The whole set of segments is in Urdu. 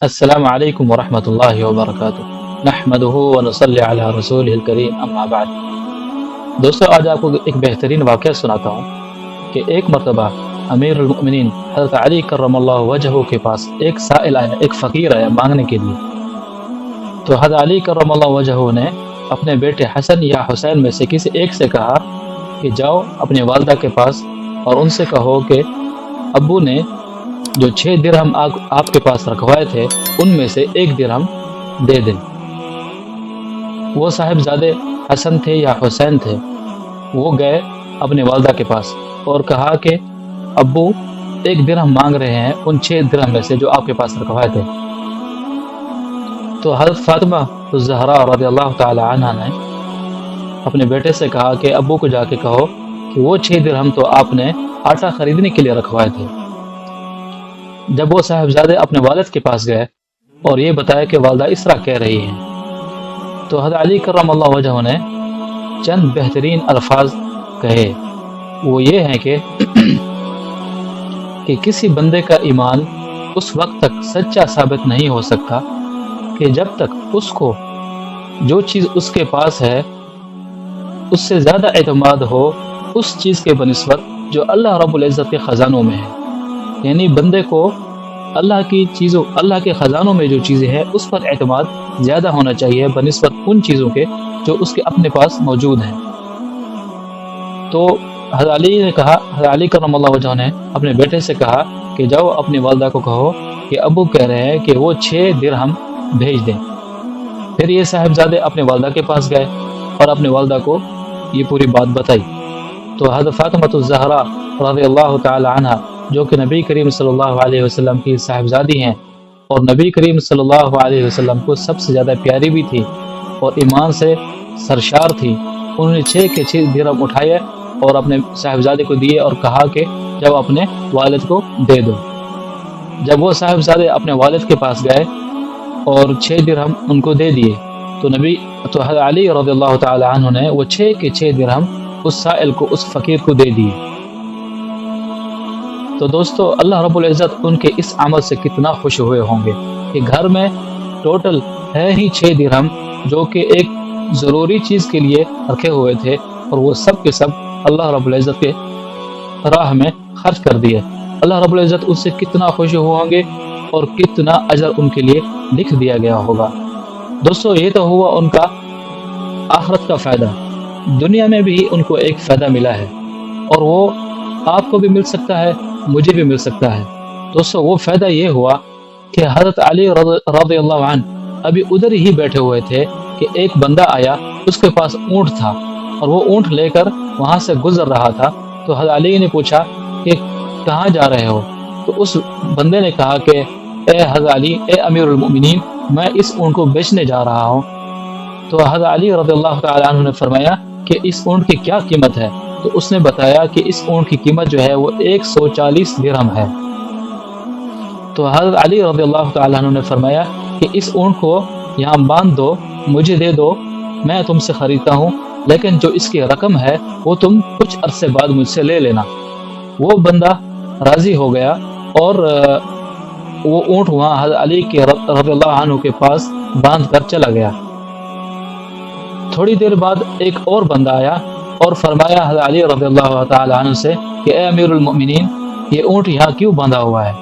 السلام علیکم ورحمۃ اللہ وبرکاتہ، نحمدہ ونصلی علی رسولہ الکریم، اما بعد۔ دوستو، آج آپ کو ایک بہترین واقعہ سناتا ہوں کہ ایک مرتبہ امیر المؤمنین حضرت علی کرم اللہ وجہہ کے پاس ایک سائل آیا، ایک فقیر آیا مانگنے کے لیے۔ تو حضرت علی کرم اللہ وجہہ نے اپنے بیٹے حسن یا حسین میں سے کسی ایک سے کہا کہ جاؤ اپنی والدہ کے پاس اور ان سے کہو کہ ابو نے جو 6 درہم آپ کے پاس رکھوائے تھے ان میں سے 1 درہم دے دیں۔ وہ صاحبزادے حسن تھے یا حسین تھے، وہ گئے اپنی والدہ کے پاس اور کہا کہ ابو 1 درہم مانگ رہے ہیں ان 6 درہم میں سے جو آپ کے پاس رکھوائے تھے۔ تو حضرت فاطمہ الزہرا رضی اللہ تعالی عنہ نے اپنے بیٹے سے کہا کہ ابو کو جا کے کہو کہ وہ 6 درہم تو آپ نے آٹا خریدنے کے لیے رکھوائے تھے۔ جب وہ صاحبزادے اپنے والد کے پاس گئے اور یہ بتایا کہ والدہ اس طرح کہہ رہی ہیں، تو حضرت علی کرم اللہ وجہہ نے چند بہترین الفاظ کہے۔ وہ یہ ہیں کہ کسی بندے کا ایمان اس وقت تک سچا ثابت نہیں ہو سکتا کہ جب تک اس کو جو چیز اس کے پاس ہے اس سے زیادہ اعتماد ہو اس چیز کے بنسبت جو اللہ رب العزت کے خزانوں میں ہے۔ یعنی بندے کو اللہ کے خزانوں میں جو چیزیں ہیں اس پر اعتماد زیادہ ہونا چاہیے بنسبت ان چیزوں کے جو اس کے اپنے پاس موجود ہیں۔ تو حضرت علی کرم اللہ وجہہ نے اپنے بیٹے سے کہا کہ جاؤ اپنی والدہ کو کہو کہ ابو کہہ رہے ہیں کہ وہ 6 درہم بھیج دیں۔ پھر یہ صاحبزادے اپنے والدہ کے پاس گئے اور اپنے والدہ کو یہ پوری بات بتائی۔ تو حضرت فاطمہ الزہرا رضی اللہ تعالی عنہ جو کہ نبی کریم صلی اللہ علیہ وسلم کی صاحبزادی ہیں اور نبی کریم صلی اللہ علیہ وسلم کو سب سے زیادہ پیاری بھی تھی اور ایمان سے سرشار تھی، انہوں نے 6 کے 6 درہم اٹھائے اور اپنے صاحبزادے کو دیے اور کہا کہ جب اپنے والد کو دے دو۔ جب وہ صاحبزادے اپنے والد کے پاس گئے اور 6 درہم ان کو دے دیے تو حضرت علی رضی اللہ تعالی عنہ نے وہ 6 کے 6 درہم اس سائل کو، اس فقیر کو دے دیے۔ تو دوستو، اللہ رب العزت ان کے اس عمل سے کتنا خوش ہوئے ہوں گے کہ گھر میں ٹوٹل ہے ہی 6 درہم جو کہ ایک ضروری چیز کے لیے رکھے ہوئے تھے اور وہ سب کے سب اللہ رب العزت کے راہ میں خرچ کر دیے۔ اللہ رب العزت ان سے کتنا خوش ہوں گے اور کتنا اجر ان کے لیے لکھ دیا گیا ہوگا۔ دوستو، یہ تو ہوا ان کا آخرت کا فائدہ، دنیا میں بھی ان کو ایک فائدہ ملا ہے اور وہ آپ کو بھی مل سکتا ہے، مجھے بھی مل سکتا ہے۔ دوستو، وہ فائدہ یہ ہوا کہ حضرت علی رضی اللہ عنہ ابھی ادھر ہی بیٹھے ہوئے تھے کہ ایک بندہ آیا، اس کے پاس اونٹ تھا اور وہ اونٹ لے کر وہاں سے گزر رہا تھا۔ تو حضرت علی نے پوچھا کہ کہاں جا رہے ہو؟ تو اس بندے نے کہا کہ اے حضرت علی، اے امیر المؤمنین، میں اس اونٹ کو بیچنے جا رہا ہوں۔ تو حضرت علی رضی اللہ تعالی عنہ نے فرمایا کہ اس اونٹ کی کیا قیمت ہے؟ تو اس نے بتایا کہ اس اونٹ کی قیمت جو ہے وہ 140 درہم ہے۔ تو حضرت علی رضی اللہ تعالی عنہ نے فرمایا کہ اس اونٹ کو یہاں باندھ دو، مجھے دے دو، میں تم سے خریدتا ہوں، لیکن جو اس کی رقم ہے وہ تم کچھ عرصے بعد مجھ سے لے لینا۔ وہ بندہ راضی ہو گیا اور وہ اونٹ وہاں حضرت علی کے رضی اللہ عنہ کے پاس باندھ کر چلا گیا۔ تھوڑی دیر بعد ایک اور بندہ آیا اور فرمایا حضرت علی رضی اللہ تعالی عنہ سے کہ اے امیر المؤمنین، یہ اونٹ یہاں کیوں باندھا ہوا ہے؟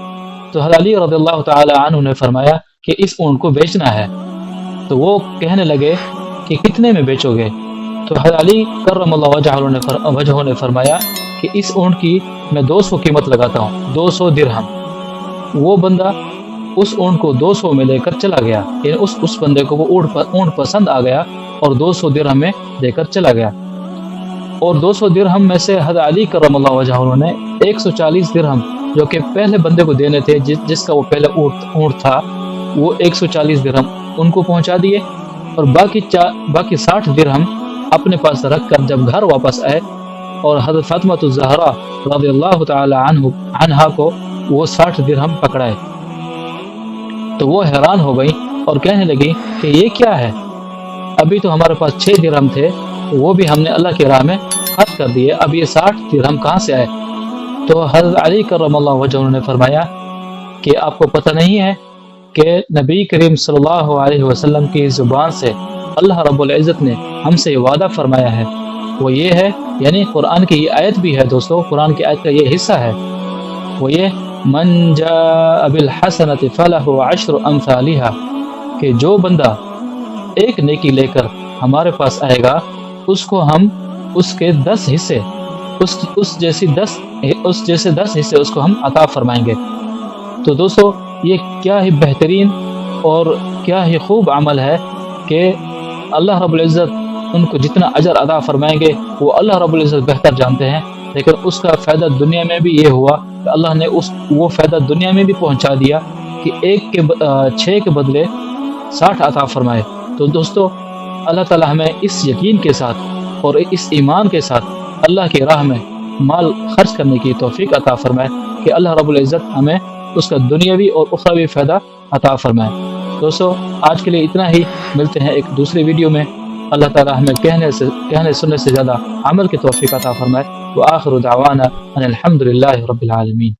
تو حضرت علی رضی اللہ تعالی عنہ نے فرمایا کہ اس اونٹ کو بیچنا ہے۔ تو وہ کہنے لگے کہ کتنے میں بیچو گے؟ تو حضرت علی کرم اللہ وجہہ نے فرمایا کہ اس اونٹ کی میں 200 قیمت لگاتا ہوں، 200 درہم۔ وہ بندہ اس اونٹ کو 200 میں لے کر چلا گیا، یعنی اس بندے کو وہ اونٹ پسند آ گیا اور 200 درہم میں دے کر چلا گیا۔ اور 200 درہم میں سے حضرت علی کرم اللہ وجہہ نے 140 درہم جو کہ پہلے بندے کو دینے تھے، جس کا وہ پہلے اونٹ تھا، وہ 140 درہم ان کو پہنچا دیے اور باقی 60 درہم اپنے پاس رکھ کر جب گھر واپس آئے اور حضرت فاطمہ الزہرا رضی اللہ تعالی عنہا کو وہ 60 درہم پکڑائے تو وہ حیران ہو گئی اور کہنے لگی کہ یہ کیا ہے؟ ابھی تو ہمارے پاس 6 درہم تھے، وہ بھی ہم نے اللہ کی راہ میں خرچ کر دیے، اب یہ 60 درہم کہاں سے آئے؟ تو حضرت علی کرم اللہ وجہ نے فرمایا کہ آپ کو پتہ نہیں ہے کہ نبی کریم صلی اللہ علیہ وسلم کی زبان سے اللہ رب العزت نے ہم سے وعدہ فرمایا ہے، وہ یہ ہے، یعنی قرآن کی یہ آیت بھی ہے دوستو، قرآن کی آیت کا یہ حصہ ہے، وہ یہ من جاء بالحسنۃ فلہ عشر امثالها، کہ جو بندہ ایک نیکی لے کر ہمارے پاس آئے گا اس کو ہم اس کے 10 حصے، اس جیسے 10 حصے اس کو ہم عطا فرمائیں گے۔ تو دوستو یہ کیا ہی بہترین اور کیا ہی خوب عمل ہے کہ اللہ رب العزت ان کو جتنا اجر عطا فرمائیں گے وہ اللہ رب العزت بہتر جانتے ہیں، لیکن اس کا فائدہ دنیا میں بھی یہ ہوا کہ اللہ نے وہ فائدہ دنیا میں بھی پہنچا دیا کہ 6 کے بدلے 60 عطا فرمائے۔ تو دوستو اللہ تعالی ہمیں اس یقین کے ساتھ اور اس ایمان کے ساتھ اللہ کی راہ میں مال خرچ کرنے کی توفیق عطا فرمائے کہ اللہ رب العزت ہمیں اس کا دنیاوی اور اخروی فائدہ عطا فرمائے۔ دوستو آج کے لیے اتنا ہی، ملتے ہیں ایک دوسری ویڈیو میں۔ اللہ تعالی ہمیں کہنے سننے سے زیادہ عمل کی توفیق عطا فرمائے۔ وآخر دعوانا ان الحمد للہ رب العالمین۔